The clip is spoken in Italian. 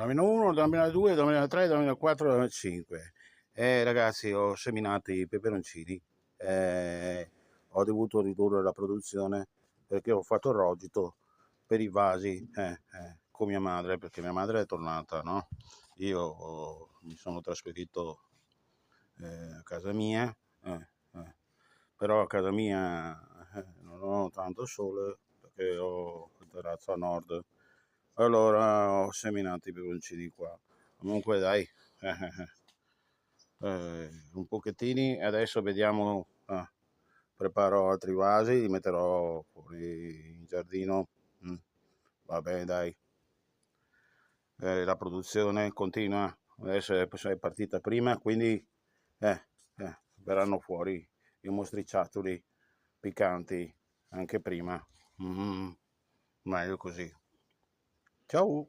2001, 2002, 2003, 2004, 2005. Ragazzi, ho seminato i peperoncini, ho dovuto ridurre la produzione perché ho fatto il rogito per i vasi con mia madre, perché mia madre è tornata, no? Mi sono trasferito a casa mia, però a casa mia non ho tanto sole perché ho il terrazzo a nord. Allora ho seminato i peperoncini qua. Comunque dai, un pochettini e adesso vediamo. Preparo altri vasi, li metterò fuori in giardino. Va bene, dai. La produzione continua. Adesso è partita prima, quindi verranno fuori i mostriciattoli piccanti anche prima. Meglio così. Ciao!